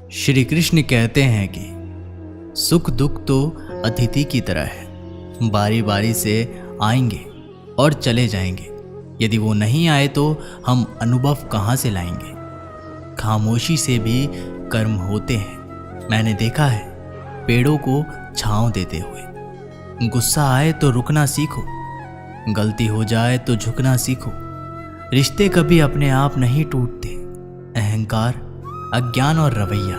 श्री कृष्ण कहते हैं कि सुख दुख तो अतिथि की तरह है, बारी बारी से आएंगे और चले जाएंगे। यदि वो नहीं आए तो हम अनुभव कहाँ से लाएंगे। खामोशी से भी कर्म होते हैं। मैंने देखा है पेड़ों को छांव देते हुए। गुस्सा आए तो रुकना सीखो, गलती हो जाए तो झुकना सीखो। रिश्ते कभी अपने आप नहीं टूटते। अहंकार, अज्ञान और रवैया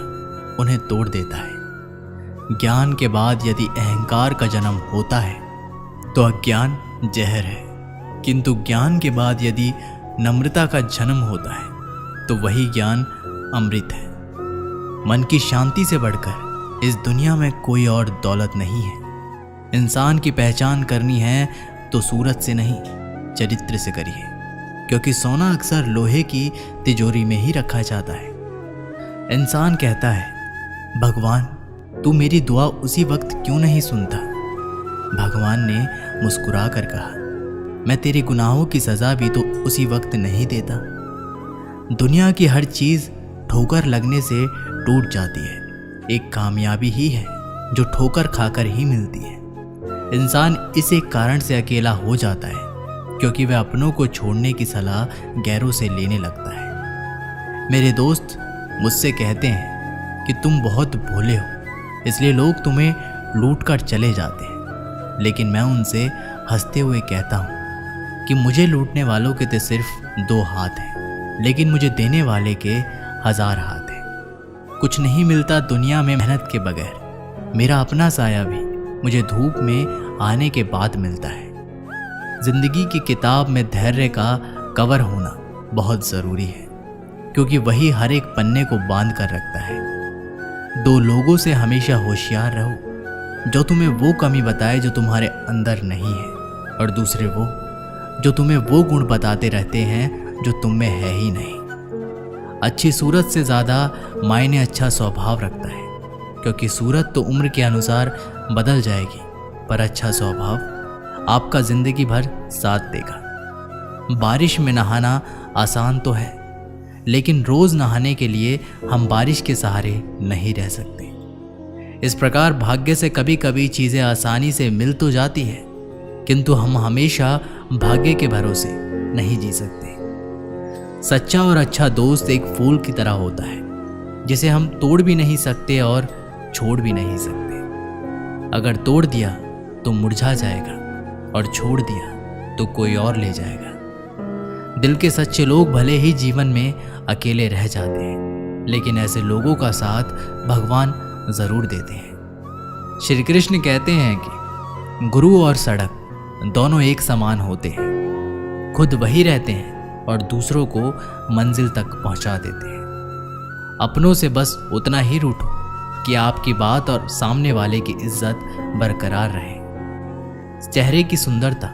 उन्हें तोड़ देता है। ज्ञान के बाद यदि अहंकार का जन्म होता है तो अज्ञान जहर है, किंतु ज्ञान के बाद यदि नम्रता का जन्म होता है तो वही ज्ञान अमृत है। मन की शांति से बढ़कर इस दुनिया में कोई और दौलत नहीं है। इंसान की पहचान करनी है तो सूरत से नहीं, चरित्र से करिए, क्योंकि सोना अक्सर लोहे की तिजोरी में ही रखा जाता है। इंसान कहता है, भगवान तू मेरी दुआ उसी वक्त क्यों नहीं सुनता। भगवान ने मुस्कुरा कर कहा, मैं तेरे गुनाहों की सजा भी तो उसी वक्त नहीं देता। दुनिया की हर चीज ठोकर लगने से टूट जाती है। एक कामयाबी ही है जो ठोकर खाकर ही मिलती है। इंसान इस एक कारण से अकेला हो जाता है क्योंकि वह अपनों को छोड़ने की सलाह गैरों से लेने लगता है। मेरे दोस्त मुझसे कहते हैं कि तुम बहुत भोले हो, इसलिए लोग तुम्हें लूट कर चले जाते हैं। लेकिन मैं उनसे हंसते हुए कहता हूँ कि मुझे लूटने वालों के तो सिर्फ 2 हाथ हैं, लेकिन मुझे देने वाले के 1000 हाथ हैं। कुछ नहीं मिलता दुनिया में मेहनत के बगैर। मेरा अपना साया भी मुझे धूप में आने के बाद मिलता है। जिंदगी की किताब में धैर्य का कवर होना बहुत ज़रूरी है, क्योंकि वही हर एक पन्ने को बांध कर रखता है। 2 लोगों से हमेशा होशियार रहो, जो तुम्हें वो कमी बताए जो तुम्हारे अंदर नहीं है, और दूसरे वो जो तुम्हें वो गुण बताते रहते हैं जो तुम में है ही नहीं। अच्छी सूरत से ज़्यादा मायने अच्छा स्वभाव रखता है, क्योंकि सूरत तो उम्र के अनुसार बदल जाएगी, पर अच्छा स्वभाव आपका जिंदगी भर साथ देगा। बारिश में नहाना आसान तो है, लेकिन रोज नहाने के लिए हम बारिश के सहारे नहीं रह सकते। इस प्रकार भाग्य से कभी कभी चीजें आसानी से मिल तो जाती है, किंतु हम हमेशा भाग्य के भरोसे नहीं जी सकते। सच्चा और अच्छा दोस्त एक फूल की तरह होता है, जिसे हम तोड़ भी नहीं सकते और छोड़ भी नहीं सकते। अगर तोड़ दिया तो मुरझा जाएगा, और छोड़ दिया तो कोई और ले जाएगा। दिल के सच्चे लोग भले ही जीवन में अकेले रह जाते हैं, लेकिन ऐसे लोगों का साथ भगवान जरूर देते हैं। श्री कृष्ण कहते हैं कि गुरु और सड़क दोनों एक समान होते हैं। खुद वही रहते हैं और दूसरों को मंजिल तक पहुंचा देते हैं। अपनों से बस उतना ही रूठो कि आपकी बात और सामने वाले की इज्जत बरकरार रहे। चेहरे की सुंदरता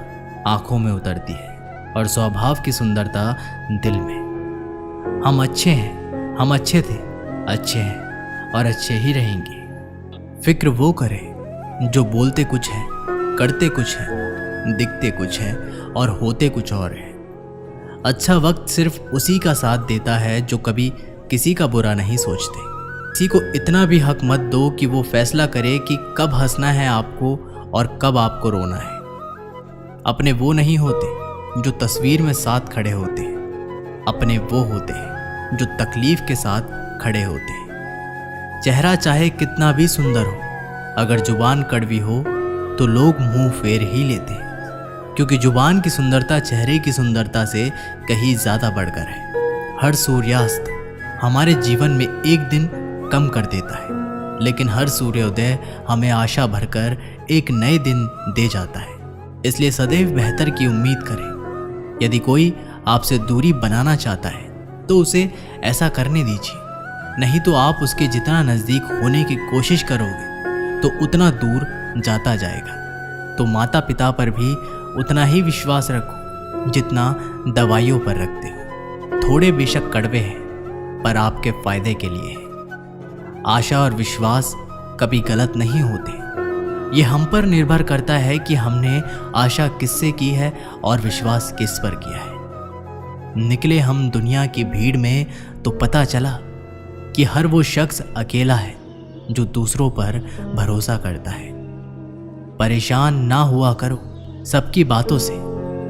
आंखों में उतरती है और स्वभाव की सुंदरता दिल में। हम अच्छे हैं, हम अच्छे थे, अच्छे हैं और अच्छे ही रहेंगे। फिक्र वो करे जो बोलते कुछ है, करते कुछ है, दिखते कुछ है और होते कुछ और है। अच्छा वक्त सिर्फ उसी का साथ देता है जो कभी किसी का बुरा नहीं सोचते। किसी को इतना भी हक मत दो कि वो फैसला करे कि कब हंसना है आपको और कब आपको रोना है। अपने वो नहीं होते जो तस्वीर में साथ खड़े होते हैं, अपने वो होते हैं जो तकलीफ के साथ खड़े होते हैं। चेहरा चाहे कितना भी सुंदर हो, अगर जुबान कड़वी हो तो लोग मुंह फेर ही लेते हैं, क्योंकि जुबान की सुंदरता चेहरे की सुंदरता से कहीं ज़्यादा बढ़कर है। हर सूर्यास्त हमारे जीवन में एक दिन कम कर देता है, लेकिन हर सूर्योदय हमें आशा भरकर एक नए दिन दे जाता है। इसलिए सदैव बेहतर की उम्मीद करें। यदि कोई आपसे दूरी बनाना चाहता है तो उसे ऐसा करने दीजिए, नहीं तो आप उसके जितना नज़दीक होने की कोशिश करोगे तो उतना दूर जाता जाएगा। तो माता पिता पर भी उतना ही विश्वास रखो जितना दवाइयों पर रखते हो। थोड़े बेशक कड़वे हैं, पर आपके फायदे के लिए है। आशा और विश्वास कभी गलत नहीं होते। ये हम पर निर्भर करता है कि हमने आशा किससे की है और विश्वास किस पर किया है। निकले हम दुनिया की भीड़ में तो पता चला कि हर वो शख्स अकेला है जो दूसरों पर भरोसा करता है। परेशान ना हुआ करो सबकी बातों से।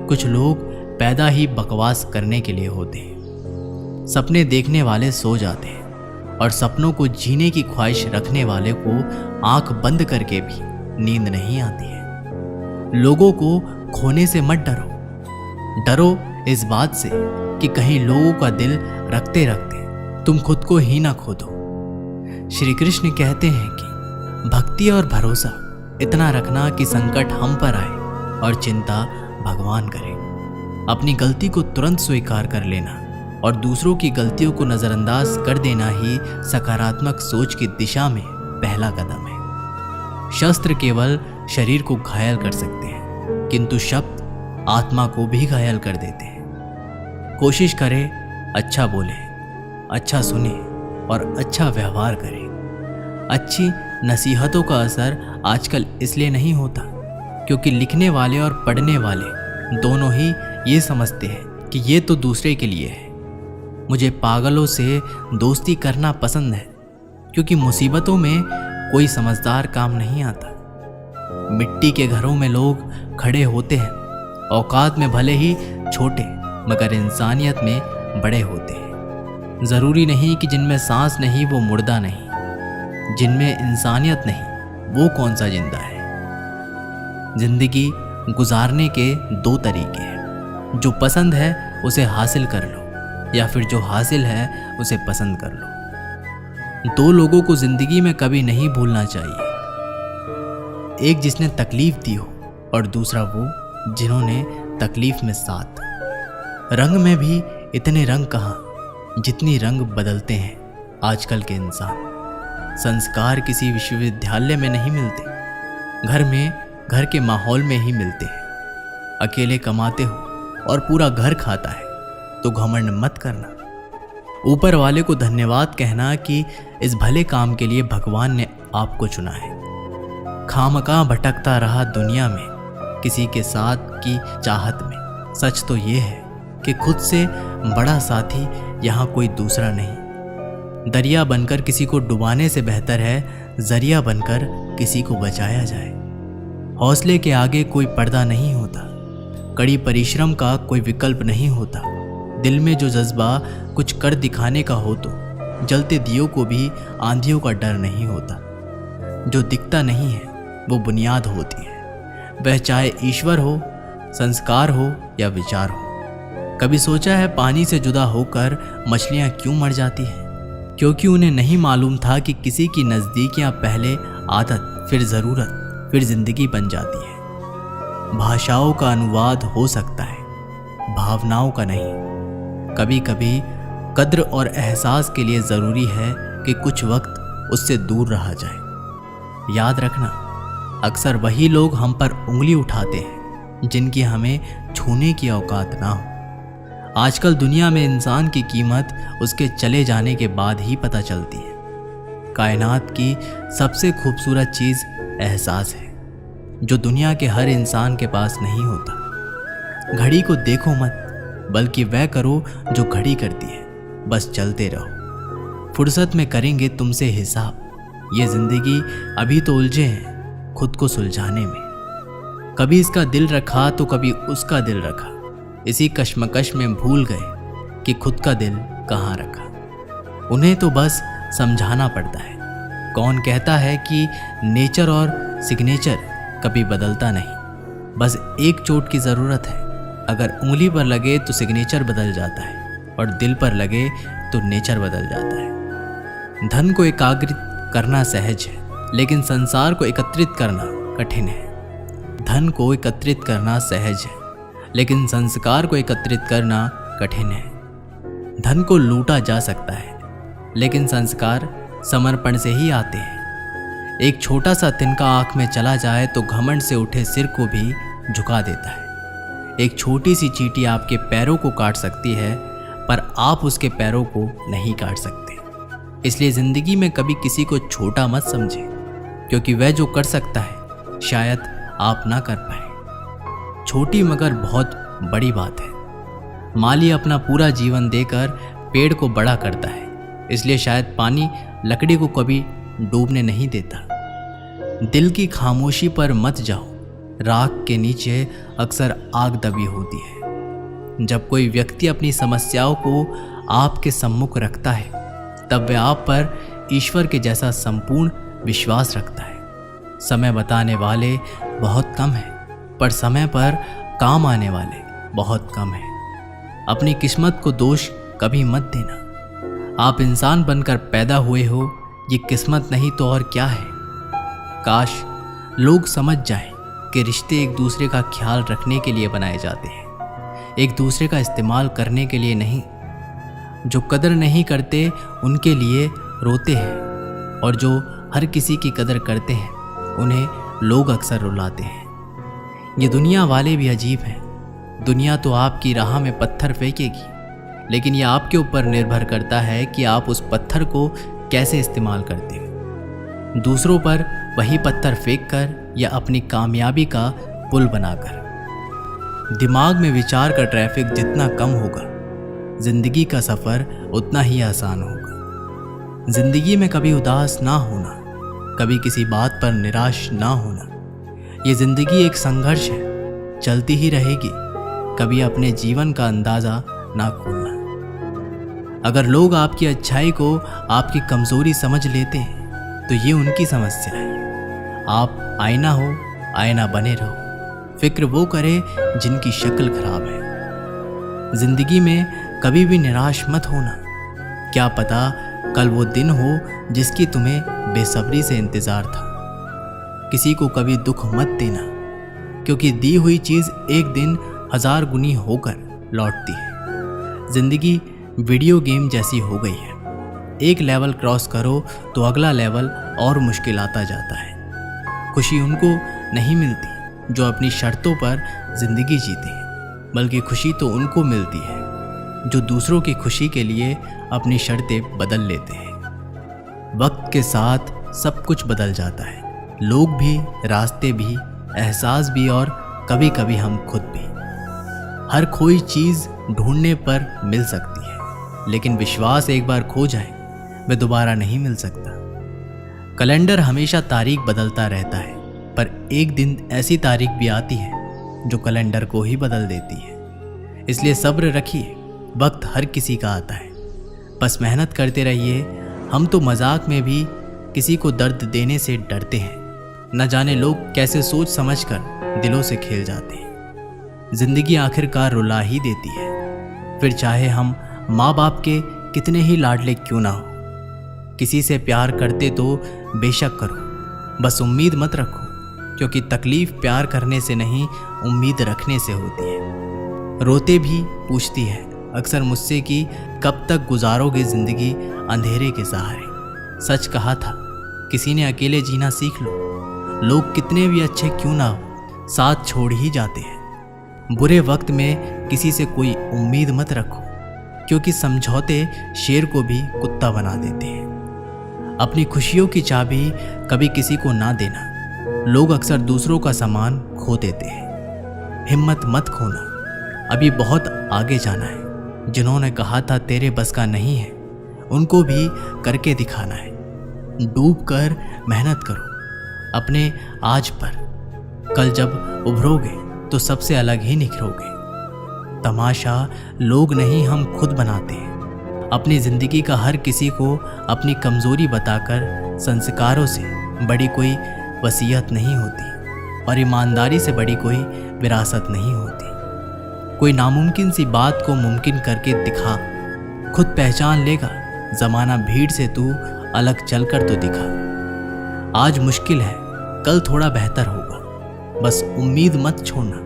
कुछ लोग पैदा ही बकवास करने के लिए होते हैं। सपने देखने वाले सो जाते हैं और सपनों को जीने की ख्वाहिश रखने वाले को आंख बंद करके भी नींद नहीं आती है। लोगों को खोने से मत डरो। डरो इस बात से कि कहीं लोगों का दिल रखते रखते तुम खुद को ही ना खो दो। श्री कृष्ण कहते हैं कि भक्ति और भरोसा इतना रखना कि संकट हम पर आए और चिंता भगवान करे। अपनी गलती को तुरंत स्वीकार कर लेना और दूसरों की गलतियों को नज़रअंदाज कर देना ही सकारात्मक सोच की दिशा में पहला कदम है। शस्त्र केवल शरीर को घायल कर सकते हैं, किंतु शब्द आत्मा को भी घायल कर देते हैं। कोशिश करें अच्छा बोले, अच्छा सुने और अच्छा व्यवहार करें। अच्छी नसीहतों का असर आजकल इसलिए नहीं होता क्योंकि लिखने वाले और पढ़ने वाले दोनों ही ये समझते हैं कि ये तो दूसरे के लिए है। मुझे पागलों से दोस्ती करना पसंद है क्योंकि मुसीबतों में कोई समझदार काम नहीं आता। मिट्टी के घरों में लोग खड़े होते हैं, औकात में भले ही छोटे मगर इंसानियत में बड़े होते हैं। ज़रूरी नहीं कि जिनमें सांस नहीं वो मुर्दा नहीं, जिनमें इंसानियत नहीं वो कौन सा जिंदा है। जिंदगी गुजारने के दो तरीके हैं, जो पसंद है उसे हासिल कर लो या फिर जो हासिल है उसे पसंद कर लो। दो लोगों को जिंदगी में कभी नहीं भूलना चाहिए, एक जिसने तकलीफ दी हो और दूसरा वो जिन्होंने तकलीफ में साथ। रंग में भी इतने रंग कहाँ जितनी रंग बदलते हैं आजकल के इंसान। संस्कार किसी विश्वविद्यालय में नहीं मिलते, घर में घर के माहौल में ही मिलते हैं। अकेले कमाते हो और पूरा घर खाता है तो घमंड मत करना। ऊपर वाले को धन्यवाद कहना कि इस भले काम के लिए भगवान ने आपको चुना है। खामखा भटकता रहा दुनिया में किसी के साथ की चाहत में। सच तो ये है कि खुद से बड़ा साथी यहाँ कोई दूसरा नहीं। दरिया बनकर किसी को डुबाने से बेहतर है जरिया बनकर किसी को बचाया जाए। हौसले के आगे कोई पर्दा नहीं होता, कड़ी परिश्रम का कोई विकल्प नहीं होता। दिल में जो जज्बा कुछ कर दिखाने का हो तो जलते दियों को भी आंधियों का डर नहीं होता। जो दिखता नहीं है वो बुनियाद होती है, वह चाहे ईश्वर हो, संस्कार हो या विचार हो। कभी सोचा है पानी से जुदा होकर मछलियाँ क्यों मर जाती हैं? क्योंकि उन्हें नहीं मालूम था कि किसी की नज़दीकियाँ पहले आदत, फिर ज़रूरत, फिर जिंदगी बन जाती है। भाषाओं का अनुवाद हो सकता है, भावनाओं का नहीं। कभी कभी कद्र और एहसास के लिए ज़रूरी है कि कुछ वक्त उससे दूर रहा जाए। याद रखना, अक्सर वही लोग हम पर उंगली उठाते हैं जिनकी हमें छूने की औकात ना हो। आजकल दुनिया में इंसान की कीमत उसके चले जाने के बाद ही पता चलती है। कायनात की सबसे खूबसूरत चीज़ एहसास है, जो दुनिया के हर इंसान के पास नहीं होता। घड़ी को देखो मत, बल्कि वह करो जो घड़ी करती है। बस चलते रहो, फुर्सत में करेंगे तुमसे हिसाब। ये जिंदगी अभी तो उलझे हैं खुद को सुलझाने में। कभी इसका दिल रखा तो कभी उसका दिल रखा, इसी कश्मकश में भूल गए कि खुद का दिल कहाँ रखा। उन्हें तो बस समझाना पड़ता है। कौन कहता है कि नेचर और सिग्नेचर कभी बदलता नहीं? बस एक चोट की ज़रूरत है। अगर उंगली पर लगे तो सिग्नेचर बदल जाता है और दिल पर लगे तो नेचर बदल जाता है। धन को एकाग्रित करना सहज है, लेकिन संसार को एकत्रित करना कठिन है। धन को एकत्रित करना सहज है, लेकिन संस्कार को एकत्रित करना कठिन है। धन को लूटा जा सकता है, लेकिन संस्कार समर्पण से ही आते हैं। एक छोटा सा तिनका आँख में चला जाए तो घमंड से उठे सिर को भी झुका देता है। एक छोटी सी चींटी आपके पैरों को काट सकती है, पर आप उसके पैरों को नहीं काट सकते। इसलिए ज़िंदगी में कभी किसी को छोटा मत समझें, क्योंकि वह जो कर सकता है शायद आप ना कर पाए। छोटी मगर बहुत बड़ी बात है। माली अपना पूरा जीवन देकर पेड़ को बड़ा करता है, इसलिए शायद पानी लकड़ी को कभी डूबने नहीं देता। दिल की खामोशी पर मत जाओ, राख के नीचे अक्सर आग दबी होती है। जब कोई व्यक्ति अपनी समस्याओं को आपके सम्मुख रखता है, तब वह आप पर ईश्वर के जैसा संपूर्ण विश्वास रखता है। समय बताने वाले बहुत कम हैं, पर समय पर काम आने वाले बहुत कम हैं। अपनी किस्मत को दोष कभी मत देना। आप इंसान बनकर पैदा हुए हो, ये किस्मत नहीं तो और क्या है। काश लोग समझ जाएं कि रिश्ते एक दूसरे का ख्याल रखने के लिए बनाए जाते हैं, एक दूसरे का इस्तेमाल करने के लिए नहीं। जो कदर नहीं करते उनके लिए रोते हैं, और जो हर किसी की कदर करते हैं उन्हें लोग अक्सर रुलाते हैं। ये दुनिया वाले भी अजीब हैं। दुनिया तो आपकी राह में पत्थर फेंकेगी, लेकिन यह आपके ऊपर निर्भर करता है कि आप उस पत्थर को कैसे इस्तेमाल करते हैं। दूसरों पर वही पत्थर फेंककर या अपनी कामयाबी का पुल बनाकर। दिमाग में विचार का ट्रैफिक जितना कम होगा, जिंदगी का सफ़र उतना ही आसान होगा। जिंदगी में कभी उदास ना होना, कभी किसी बात पर निराश ना होना। ये जिंदगी एक संघर्ष है, चलती ही रहेगी। कभी अपने जीवन का अंदाज़ा ना खोलना। अगर लोग आपकी अच्छाई को आपकी कमज़ोरी समझ लेते हैं, तो ये उनकी समस्या है। आप आईना हो, आईना बने रहो। फिक्र वो करे जिनकी शक्ल खराब है। जिंदगी में कभी भी निराश मत होना। क्या पता कल वो दिन हो जिसकी तुम्हें बेसब्री से इंतज़ार था। किसी को कभी दुख मत देना, क्योंकि दी हुई चीज़ एक दिन 1000 गुनी होकर लौटती है। जिंदगी वीडियो गेम जैसी हो गई है। एक लेवल क्रॉस करो तो अगला लेवल और मुश्किल आता जाता है। खुशी उनको नहीं मिलती जो अपनी शर्तों पर जिंदगी जीते हैं, बल्कि खुशी तो उनको मिलती है जो दूसरों की खुशी के लिए अपनी शर्तें बदल लेते हैं। वक्त के साथ सब कुछ बदल जाता है, लोग भी, रास्ते भी, एहसास भी, और कभी कभी हम खुद भी। हर खोई चीज़ ढूंढने पर मिल सकती है, लेकिन विश्वास एक बार खो जाए वह दोबारा नहीं मिल सकता। कैलेंडर हमेशा तारीख बदलता रहता है, पर एक दिन ऐसी तारीख भी आती है जो कैलेंडर को ही बदल देती है। इसलिए सब्र रखिए, वक्त हर किसी का आता है। बस मेहनत करते रहिए। हम तो मजाक में भी किसी को दर्द देने से डरते हैं। न जाने लोग कैसे सोच समझकर दिलों से खेल जाते हैं। जिंदगी आखिरकार रुला ही देती है, फिर चाहे हम माँ बाप के कितने ही लाडले क्यों ना हो। किसी से प्यार करते तो बेशक करो, बस उम्मीद मत रखो, क्योंकि तकलीफ प्यार करने से नहीं, उम्मीद रखने से होती है। रोते भी पूछती है अक्सर मुझसे कि कब तक गुजारोगे जिंदगी अंधेरे के सहारे। सच कहा था किसी ने, अकेले जीना सीख लो। लोग कितने भी अच्छे क्यों ना हो, साथ छोड़ ही जाते हैं। बुरे वक्त में किसी से कोई उम्मीद मत रखो, क्योंकि समझौते शेर को भी कुत्ता बना देते हैं। अपनी खुशियों की चाबी कभी किसी को ना देना। लोग अक्सर दूसरों का सामान खो देते हैं। हिम्मत मत खोना, अभी बहुत आगे जाना है। जिन्होंने कहा था तेरे बस का नहीं है, उनको भी करके दिखाना है। डूब कर मेहनत करो अपने आज पर। कल जब उभरोगे तो सबसे अलग ही निखरोगे। तमाशा लोग नहीं, हम खुद बनाते हैं। अपनी ज़िंदगी का हर किसी को अपनी कमज़ोरी बताकर संस्कारों से बड़ी कोई वसीयत नहीं होती, और ईमानदारी से बड़ी कोई विरासत नहीं होती। कोई नामुमकिन सी बात को मुमकिन करके दिखा, खुद पहचान लेगा ज़माना भीड़ से, तू अलग चलकर तो दिखा। आज मुश्किल है, कल थोड़ा बेहतर होगा। बस उम्मीद मत छोड़ना,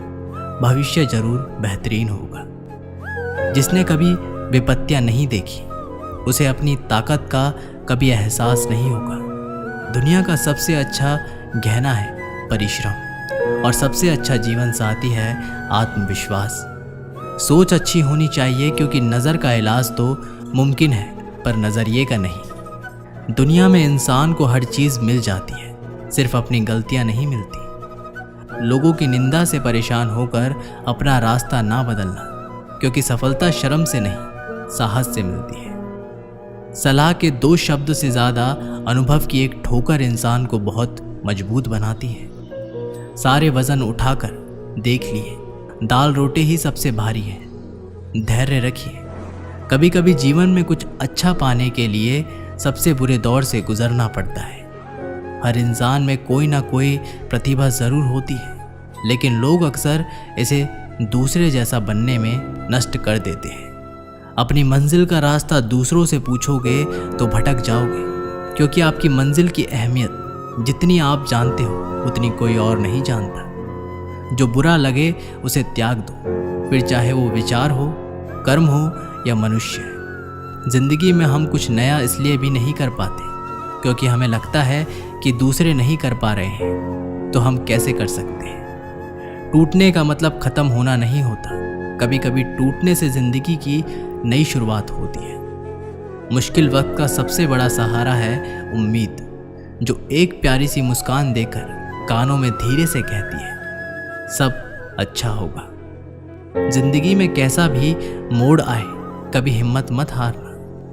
भविष्य जरूर बेहतरीन होगा। जिसने कभी विपत्तियां नहीं देखी, उसे अपनी ताकत का कभी एहसास नहीं होगा। दुनिया का सबसे अच्छा गहना है परिश्रम, और सबसे अच्छा जीवन साथी है आत्मविश्वास। सोच अच्छी होनी चाहिए, क्योंकि नज़र का इलाज तो मुमकिन है, पर नज़रिए का नहीं। दुनिया में इंसान को हर चीज़ मिल जाती है, सिर्फ अपनी गलतियां नहीं मिलती। लोगों की निंदा से परेशान होकर अपना रास्ता ना बदलना, क्योंकि सफलता शर्म से नहीं, साहस से मिलती है। सलाह के 2 शब्द से ज़्यादा अनुभव की एक ठोकर इंसान को बहुत मजबूत बनाती है। सारे वज़न उठाकर देख लिए, दाल रोटी ही सबसे भारी है। धैर्य रखिए, कभी कभी जीवन में कुछ अच्छा पाने के लिए सबसे बुरे दौर से गुजरना पड़ता है। हर इंसान में कोई ना कोई प्रतिभा ज़रूर होती है, लेकिन लोग अक्सर इसे दूसरे जैसा बनने में नष्ट कर देते हैं। अपनी मंजिल का रास्ता दूसरों से पूछोगे तो भटक जाओगे, क्योंकि आपकी मंजिल की अहमियत जितनी आप जानते हो उतनी कोई और नहीं जानता। जो बुरा लगे उसे त्याग दो, फिर चाहे वो विचार हो, कर्म हो या मनुष्य। जिंदगी में हम कुछ नया इसलिए भी नहीं कर पाते क्योंकि हमें लगता है कि दूसरे नहीं कर पा रहे हैं तो हम कैसे कर सकते हैं। टूटने का मतलब ख़त्म होना नहीं होता, कभी कभी टूटने से ज़िंदगी की नई शुरुआत होती है। मुश्किल वक्त का सबसे बड़ा सहारा है उम्मीद, जो एक प्यारी सी मुस्कान देकर कानों में धीरे से कहती है सब अच्छा होगा। जिंदगी में कैसा भी मोड़ आए कभी हिम्मत मत हारना,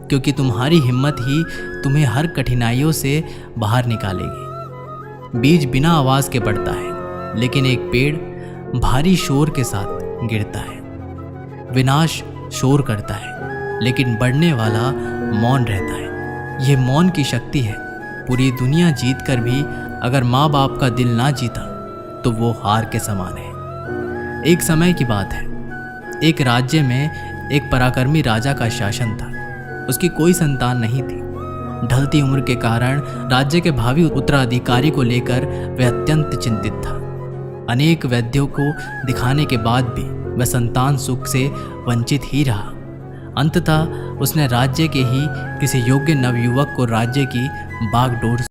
क्योंकि तुम्हारी हिम्मत ही तुम्हें हर कठिनाइयों से बाहर निकालेगी। बीज बिना आवाज़ के बढ़ता है, लेकिन एक पेड़ भारी शोर के साथ गिरता है। विनाश शोर करता है, लेकिन बढ़ने वाला मौन रहता है। यह मौन की शक्ति है। पूरी दुनिया जीत कर भी अगर माँ बाप का दिल ना जीता तो वो हार के समान है। एक समय की बात है, एक राज्य में एक पराक्रमी राजा का शासन था। उसकी कोई संतान नहीं थी। ढलती उम्र के कारण राज्य के भावी उत्तराधिकारी को लेकर वह अत्यंत चिंतित था। अनेक वैद्यों को दिखाने के बाद भी वह संतान सुख से वंचित ही रहा। अंततः उसने राज्य के ही किसी योग्य नवयुवक को राज्य की बागडोर